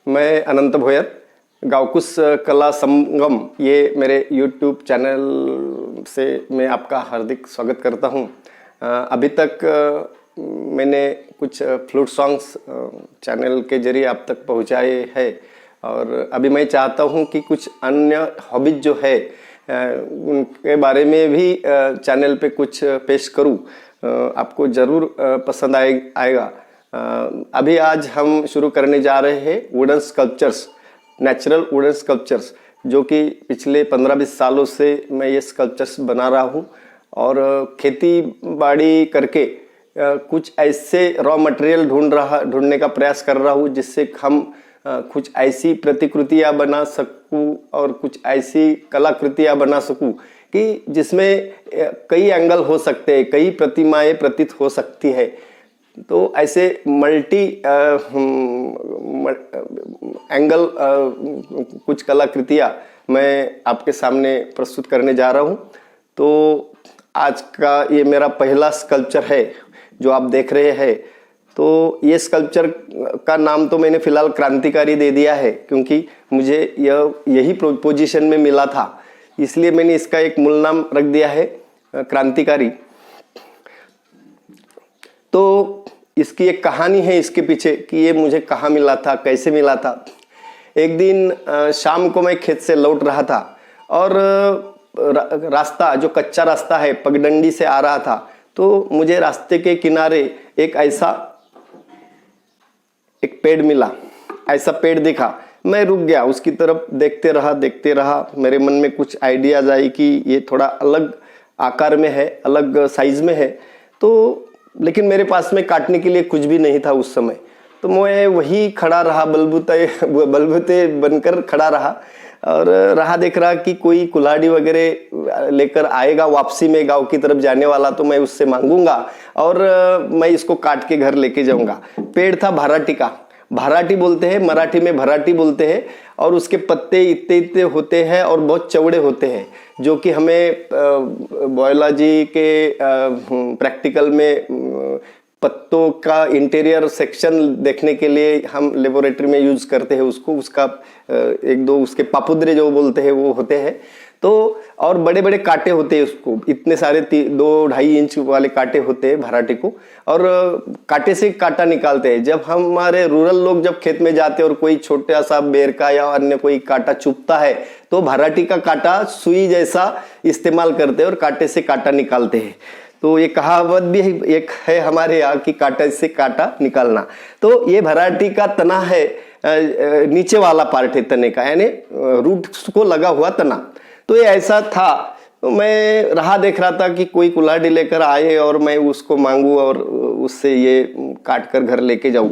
मैं अनंत भोयर, गावकुश कला संगम ये मेरे YouTube चैनल से मैं आपका हार्दिक स्वागत करता हूँ। अभी तक मैंने कुछ फ्लूट सॉन्ग्स चैनल के जरिए आप तक पहुँचाए हैं और अभी मैं चाहता हूँ कि कुछ अन्य हॉबीज जो है उनके बारे में भी चैनल पे कुछ पेश करूँ। आपको ज़रूर पसंद आएगा। अभी आज हम शुरू करने जा रहे हैं wooden sculptures, natural wooden sculptures, जो कि पिछले 15-20 सालों से मैं ये स्कल्पचर्स बना रहा हूँ और खेती बाड़ी करके कुछ ऐसे रॉ मटेरियल ढूंढने का प्रयास कर रहा हूँ जिससे हम कुछ ऐसी प्रतिकृतियाँ बना सकूँ और कुछ ऐसी कलाकृतियाँ बना सकूँ कि जिसमें कई एंगल हो सकते हैं, कई प्रतिमाएं प्रतीत हो सकती है। तो ऐसे मल्टी एंगल कुछ कलाकृतियाँ मैं आपके सामने प्रस्तुत करने जा रहा हूँ। तो आज का ये मेरा पहला स्कल्पचर है जो आप देख रहे हैं। तो ये स्कल्पचर का नाम तो मैंने फिलहाल क्रांतिकारी दे दिया है, क्योंकि मुझे यही पोजीशन में मिला था, इसलिए मैंने इसका एक मूल नाम रख दिया है क्रांतिकारी। तो इसकी एक कहानी है इसके पीछे कि ये मुझे कहाँ मिला था, कैसे मिला था। एक दिन शाम को मैं खेत से लौट रहा था और रास्ता जो कच्चा रास्ता है पगडंडी से आ रहा था, तो मुझे रास्ते के किनारे एक पेड़ मिला। ऐसा पेड़ दिखा, मैं रुक गया, उसकी तरफ देखते रहा। मेरे मन में कुछ आइडियाज आई कि ये थोड़ा अलग आकार में है, अलग साइज में है, तो लेकिन मेरे पास में काटने के लिए कुछ भी नहीं था उस समय। तो मैं वही खड़ा रहा, बलबूते बनकर खड़ा रहा और रहा देख रहा कि कोई कुल्हाड़ी वगैरह लेकर आएगा वापसी में, गांव की तरफ जाने वाला, तो मैं उससे मांगूंगा और मैं इसको काट के घर लेके जाऊंगा। पेड़ था भराटी का, भराटी बोलते हैं, मराठी में भराटी बोलते हैं, और उसके पत्ते इतने होते हैं और बहुत चौड़े होते हैं, जो कि हमें बायोलॉजी के प्रैक्टिकल में पत्तों का इंटीरियर सेक्शन देखने के लिए हम लेबोरेटरी में यूज करते हैं उसको। उसका एक दो उसके पापुद्रे जो बोलते हैं वो होते हैं। तो और बड़े बड़े कांटे होते हैं उसको, इतने सारे 2-2.5 इंच वाले कांटे होते हैं भराटी को, और कांटे से कांटा निकालते हैं। जब हमारे रूरल लोग जब खेत में जाते हैं और कोई छोटा सा बेर का या अन्य कोई कांटा चुभता है, तो भराटी का कांटा सुई जैसा इस्तेमाल करते हैं और कांटे से कांटा निकालते हैं। तो ये कहावत भी एक है हमारे यहाँ कि कांटे से कांटा निकालना। तो ये भराटी का तना है, नीचे वाला पार्ट है तने का, यानी रूट को लगा हुआ तना। तो ये ऐसा था। तो मैं राह देख रहा था कि कोई कुल्हाड़ी लेकर आए और मैं उसको मांगू और उससे ये काट कर घर लेके जाऊं।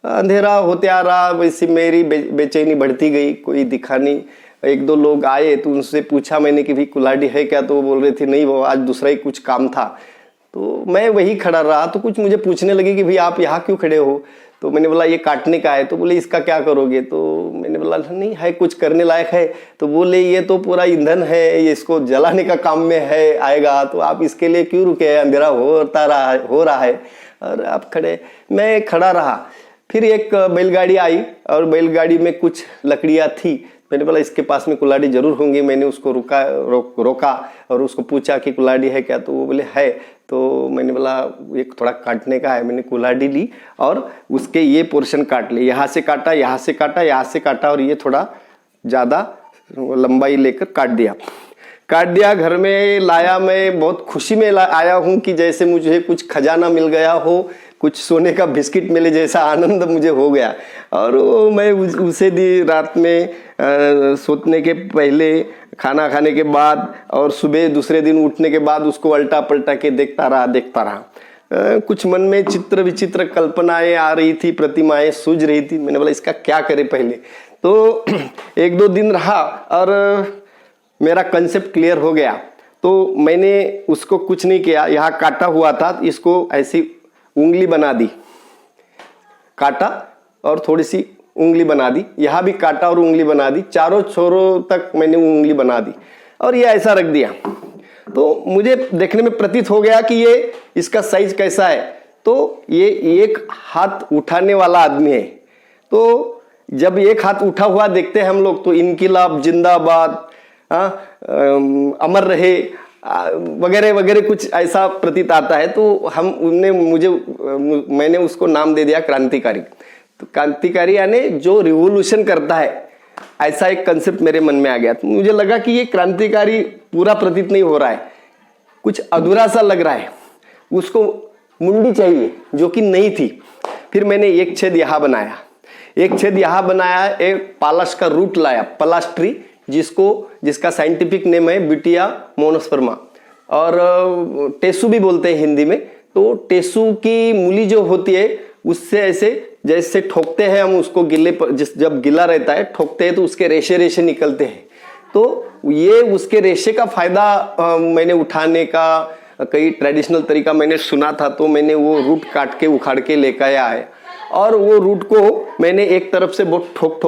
अंधेरा होते आ रहा, वैसे मेरी बेचैनी बढ़ती गई, कोई दिखा नहीं। 1-2 लोग आए तो उनसे पूछा मैंने कि भाई कुल्हाड़ी है क्या, तो वो बोल रहे थे नहीं, वो आज दूसरा ही कुछ काम था। तो मैं वही खड़ा रहा, तो कुछ मुझे पूछने लगे कि भाई आप यहाँ क्यों खड़े हो। तो मैंने बोला ये काटने का है। तो बोले इसका क्या करोगे। तो मैंने बोला नहीं है, कुछ करने लायक है। तो बोले ये तो पूरा ईंधन है, ये इसको जलाने का काम में है आएगा, तो आप इसके लिए क्यों रुके हैं, अंधेरा हो रहा है और आप खड़े। मैं खड़ा रहा। फिर एक बैलगाड़ी आई और बैलगाड़ी में कुछ लकड़ियाँ थी। मैंने बोला इसके पास में कुल्हाड़ी जरूर होंगी। मैंने उसको रोका और उसको पूछा कि कुल्हाड़ी है क्या। तो वो बोले है। तो मैंने बोला एक थोड़ा काटने का है। मैंने कुल्हाड़ी ली और उसके ये पोर्शन काट लिए, यहाँ से काटा, यहाँ से काटा, यहाँ से काटा, और ये थोड़ा ज़्यादा लंबाई लेकर काट दिया। घर में लाया। मैं बहुत खुशी में आया हूँ कि जैसे मुझे कुछ खजाना मिल गया हो, कुछ सोने का बिस्किट मिले जैसा आनंद मुझे हो गया। और मैं उसे दी रात में सोने के पहले, खाना खाने के बाद और सुबह दूसरे दिन उठने के बाद उसको उल्टा पलटा के देखता रहा। कुछ मन में चित्र विचित्र कल्पनाएं आ रही थी, प्रतिमाएं सूझ रही थी। मैंने बोला इसका क्या करे पहले। तो 1-2 दिन रहा और मेरा कंसेप्ट क्लियर हो गया। तो मैंने उसको कुछ नहीं किया, यहाँ काटा हुआ था, इसको ऐसी उंगली बना दी, काटा और थोड़ी सी उंगली बना दी, यहाँ भी काटा और उंगली बना दी, चारों छोरों तक मैंने उंगली बना दी और ये ऐसा रख दिया। तो मुझे देखने में प्रतीत हो गया कि ये इसका साइज कैसा है। तो ये एक हाथ उठाने वाला आदमी है। तो जब एक हाथ उठा हुआ देखते हैं हम लोग तो इनकिलाब जिंदाबाद, अमर रहे वगैरह वगैरह कुछ ऐसा प्रतीत आता है। तो मैंने उसको नाम दे दिया क्रांतिकारी। तो क्रांतिकारी यानी जो रिवोल्यूशन करता है, ऐसा एक कंसेप्ट मेरे मन में आ गया। तो मुझे लगा कि ये क्रांतिकारी पूरा प्रतीत नहीं हो रहा है, कुछ अधूरा सा लग रहा है, उसको मुंडी चाहिए जो कि नहीं थी। फिर मैंने एक छेद यहाँ बनाया, एक छेद यहाँ बनाया, एक पालस का रूट लाया, पलास्ट्री, जिसका साइंटिफिक नेम है बिटिया मोनोस्पर्मा, और टेसू भी बोलते हैं हिंदी में। तो टेसू की मूली जो होती है उससे ऐसे जैसे ठोकते हैं हम उसको, गिले पर जब गिला रहता है ठोकते हैं तो उसके रेशे रेशे निकलते हैं। तो ये उसके रेशे का फायदा मैंने उठाने का कई ट्रेडिशनल तरीका मैंने सुना था। तो मैंने वो रूट काट के उखाड़ के लेकर आया है, और वो रूट को मैंने एक तरफ से बहुत ठोक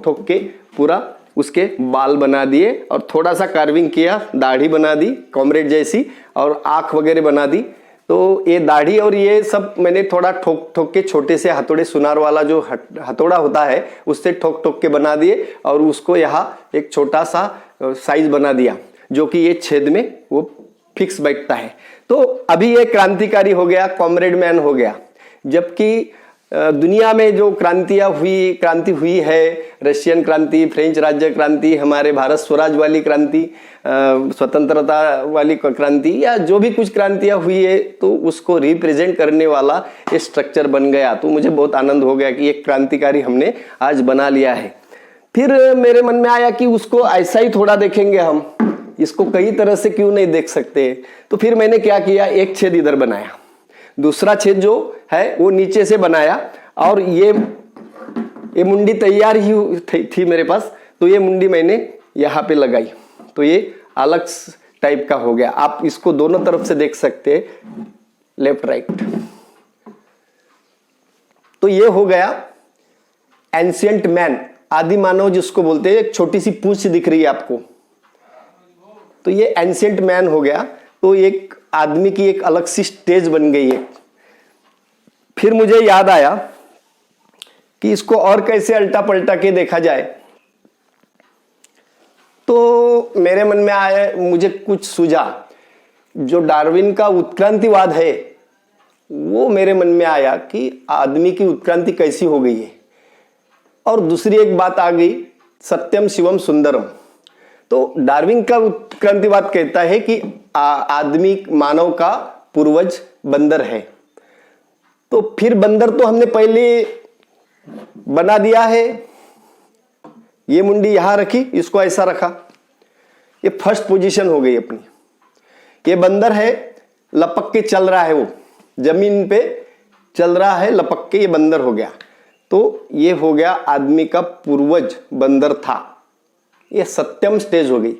ठोक के पूरा उसके बाल बना दिए, और थोड़ा सा कार्विंग किया, दाढ़ी बना दी कॉमरेड जैसी, और आँख वगैरह बना दी। तो ये दाढ़ी और ये सब मैंने थोड़ा ठोक के, छोटे से हथौड़े, सुनार वाला जो हथौड़ा होता है उससे ठोक के बना दिए, और उसको यहाँ एक छोटा सा साइज बना दिया जो कि ये छेद में वो फिक्स बैठता है। तो अभी ये क्रांतिकारी हो गया, कॉमरेड मैन हो गया। जबकि दुनिया में जो क्रांति हुई है, रशियन क्रांति, फ्रेंच राज्य क्रांति, हमारे भारत स्वराज वाली क्रांति, स्वतंत्रता वाली क्रांति, या जो भी कुछ क्रांतियां हुई है, तो उसको रिप्रेजेंट करने वाला ये स्ट्रक्चर बन गया। तो मुझे बहुत आनंद हो गया कि एक क्रांतिकारी हमने आज बना लिया है। फिर मेरे मन में आया कि उसको ऐसा ही थोड़ा देखेंगे हम, इसको कई तरह से क्यों नहीं देख सकते। तो फिर मैंने क्या किया, एक छेद इधर बनाया, दूसरा छेद जो है वो नीचे से बनाया, और ये मुंडी तैयार ही थी मेरे पास। तो ये मुंडी मैंने यहाँ पे लगाई, तो ये अलग टाइप का हो गया। आप इसको दोनों तरफ से देख सकते हैं, लेफ्ट राइट। तो ये हो गया एंशिएंट मैन, आदि मानव जिसको बोलते हैं। एक छोटी सी पूंछ दिख रही है आपको, तो ये एंशिएंट मैन हो गया। तो एक आदमी की एक अलग सी स्टेज बन गई है। फिर मुझे याद आया कि इसको और कैसे अल्टा पलटा के देखा जाए। तो मेरे मन में आया, मुझे कुछ सूझा। जो डार्विन का उत्क्रांतिवाद है वो मेरे मन में आया कि आदमी की उत्क्रांति कैसी हो गई है। और दूसरी एक बात आ गई, सत्यम शिवम सुंदरम। तो डार्विन का उत्क्रांतिवाद कहता है कि आदमी, मानव का पूर्वज बंदर है। तो फिर बंदर तो हमने पहले बना दिया है। ये मुंडी यहां रखी, इसको ऐसा रखा, ये फर्स्ट पोजीशन हो गई अपनी। ये बंदर है, लपक के चल रहा है, वो जमीन पे चल रहा है, लपक के ये बंदर हो गया। तो ये हो गया आदमी का पूर्वज बंदर था। ये सत्यम स्टेज हो गई,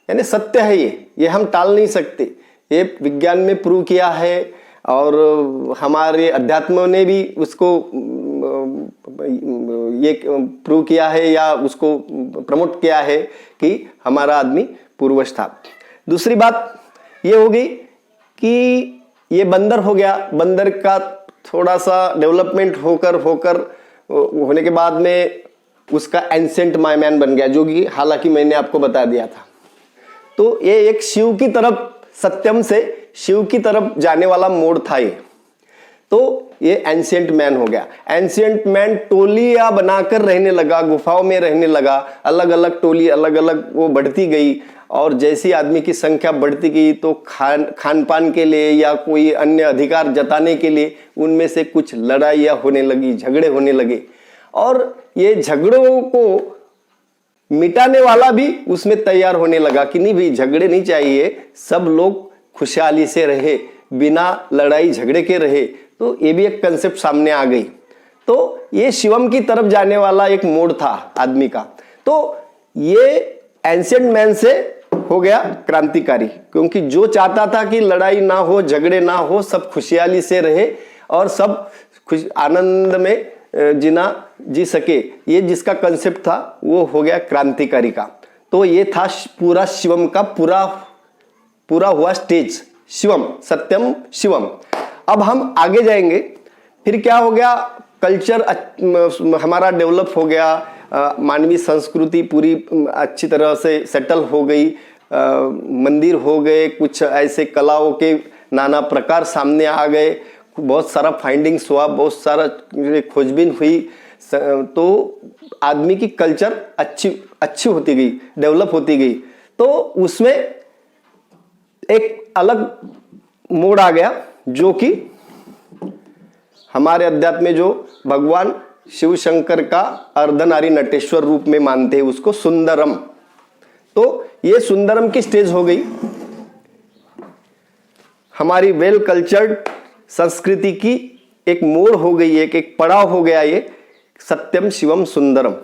यानी सत्य है ये हम टाल नहीं सकते। ये विज्ञान में प्रूव किया है, और हमारे अध्यात्म ने भी उसको ये प्रूव किया है या उसको प्रमोट किया है कि हमारा आदमी पूर्वज था। दूसरी बात ये होगी कि ये बंदर हो गया, बंदर का थोड़ा सा डेवलपमेंट होने के बाद में उसका एंशिएंट मैन बन गया, जो कि हालांकि मैंने आपको बता दिया था। तो ये एक शिव की तरफ, सत्यम से शिव की तरफ जाने वाला मोड़ था ये। तो ये एंशिएंट मैन हो गया। एंशिएंट मैन टोलियां बनाकर रहने लगा, गुफाओं में रहने लगा, अलग अलग टोली, अलग अलग वो बढ़ती गई। और जैसी आदमी की संख्या बढ़ती गई तो खान पान के लिए या कोई अन्य अधिकार जताने के लिए उनमें से कुछ लड़ाइयाँ होने लगी, झगड़े होने लगे। और ये झगड़ों को मिटाने वाला भी उसमें तैयार होने लगा कि नहीं भाई, झगड़े नहीं चाहिए, सब लोग खुशहाली से रहे, बिना लड़ाई झगड़े के रहे। तो ये भी एक कंसेप्ट सामने आ गई। तो ये शिवम की तरफ जाने वाला एक मोड़ था आदमी का। तो ये एंशिएंट मैन से हो गया क्रांतिकारी, क्योंकि जो चाहता था कि लड़ाई ना हो, झगड़े ना हो, सब खुशहाली से रहे और सब खुश आनंद में जी सके, ये जिसका कंसेप्ट था वो हो गया क्रांतिकारी का। तो ये था पूरा शिवम का पूरा हुआ स्टेज, शिवम, सत्यम शिवम। अब हम आगे जाएंगे। फिर क्या हो गया, कल्चर हमारा डेवलप हो गया, मानवीय संस्कृति पूरी अच्छी तरह से सेटल हो गई, मंदिर हो गए, कुछ ऐसे कलाओं के नाना प्रकार सामने आ गए, बहुत सारा फाइंडिंग्स हुआ, बहुत सारा खोजबीन हुई, तो आदमी की कल्चर अच्छी होती गई, डेवलप होती गई। तो उसमें एक अलग मोड़ आ गया जो कि हमारे अध्यात्म में जो भगवान शिव शंकर का अर्धनारी नटेश्वर रूप में मानते हैं उसको सुंदरम। तो ये सुंदरम की स्टेज हो गई, हमारी वेल कल्चर्ड संस्कृति की एक मोड़ हो गई, एक पड़ाव हो गया ये सत्यम शिवम सुंदरम।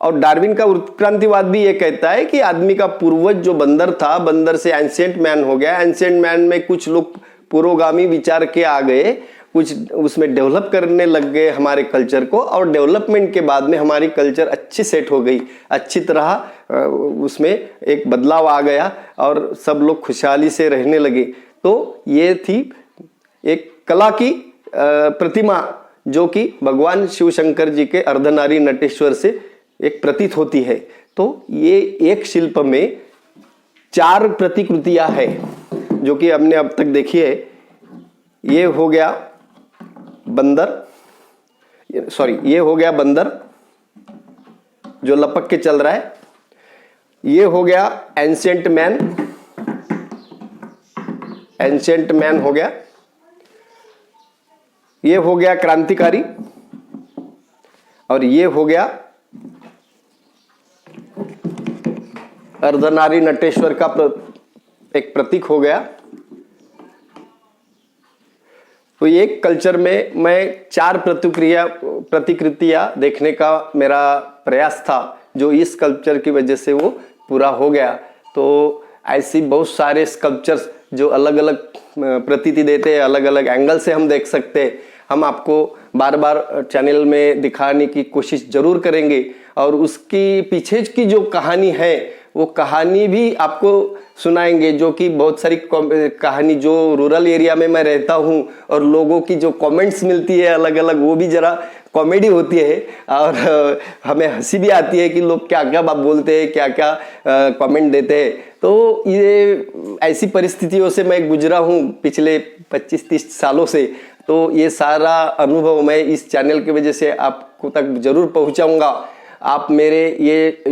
और डार्विन का उत्क्रांतिवाद भी ये कहता है कि आदमी का पूर्वज जो बंदर था, बंदर से एंशिएंट मैन हो गया, एंशिएंट मैन में कुछ लोग पुरोगामी विचार के आ गए, कुछ उसमें डेवलप करने लग गए हमारे कल्चर को, और डेवलपमेंट के बाद में हमारी कल्चर अच्छी सेट हो गई, अच्छी तरह उसमें एक बदलाव आ गया और सब लोग खुशहाली से रहने लगे। तो ये थी एक कला की प्रतिमा जो कि भगवान शिव शंकर जी के अर्धनारी नटेश्वर से एक प्रतीत होती है। तो ये एक शिल्प में 4 प्रतिकृतियां है जो कि हमने अब तक देखी है। ये हो गया बंदर, ये हो गया बंदर जो लपक के चल रहा है, ये हो गया एंशिएंट मैन हो गया, ये हो गया क्रांतिकारी, और ये हो गया अर्धनारी नटेश्वर का एक प्रतीक हो गया। तो ये कल्चर में मैं 4 प्रतिकृतियां देखने का मेरा प्रयास था, जो इस स्कल्पचर की वजह से वो पूरा हो गया। तो ऐसी बहुत सारे स्कल्पचर्स जो अलग अलग प्रतीति देते हैं, अलग अलग एंगल से हम देख सकते हैं, हम आपको बार बार चैनल में दिखाने की कोशिश जरूर करेंगे। और उसकी पीछे की जो कहानी है वो कहानी भी आपको सुनाएंगे, जो कि बहुत सारी कहानी जो रूरल एरिया में मैं रहता हूँ और लोगों की जो कमेंट्स मिलती है अलग अलग, वो भी जरा कॉमेडी होती है और हमें हंसी भी आती है कि लोग क्या क्या बात बोलते हैं, क्या क्या कमेंट देते हैं। तो ये ऐसी परिस्थितियों से मैं गुजरा हूँ पिछले 25-30 सालों से। तो ये सारा अनुभव मैं इस चैनल की वजह से आपको तक जरूर पहुँचाऊँगा। आप मेरे ये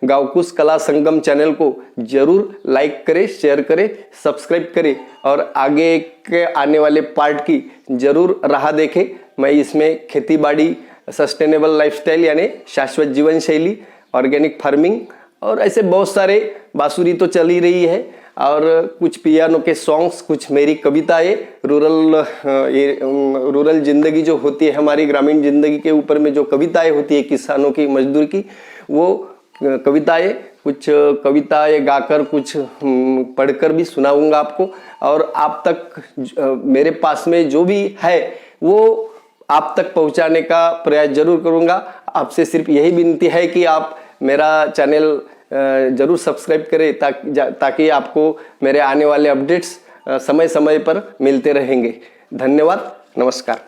गावकुश कला संगम चैनल को जरूर लाइक करें, शेयर करें, सब्सक्राइब करें और आगे के आने वाले पार्ट की जरूर राह देखें। मैं इसमें खेती बाड़ी, सस्टेनेबल लाइफस्टाइल यानी शाश्वत जीवन शैली, ऑर्गेनिक फार्मिंग और ऐसे बहुत सारे, बांसुरी तो चल ही रही है, और कुछ पियानो के सॉन्ग्स, कुछ मेरी कविताएं, रूरल जिंदगी जो होती है हमारी ग्रामीण जिंदगी के ऊपर में जो कविताएं होती है किसानों की, मजदूर की, वो कविताएं, कुछ कविताएं गाकर कुछ पढ़कर भी सुनाऊंगा आपको। और आप तक मेरे पास में जो भी है वो आप तक पहुंचाने का प्रयास जरूर करूंगा। आपसे सिर्फ यही विनती है कि आप मेरा चैनल जरूर सब्सक्राइब करें ताकि आपको मेरे आने वाले अपडेट्स समय समय पर मिलते रहेंगे। धन्यवाद, नमस्कार।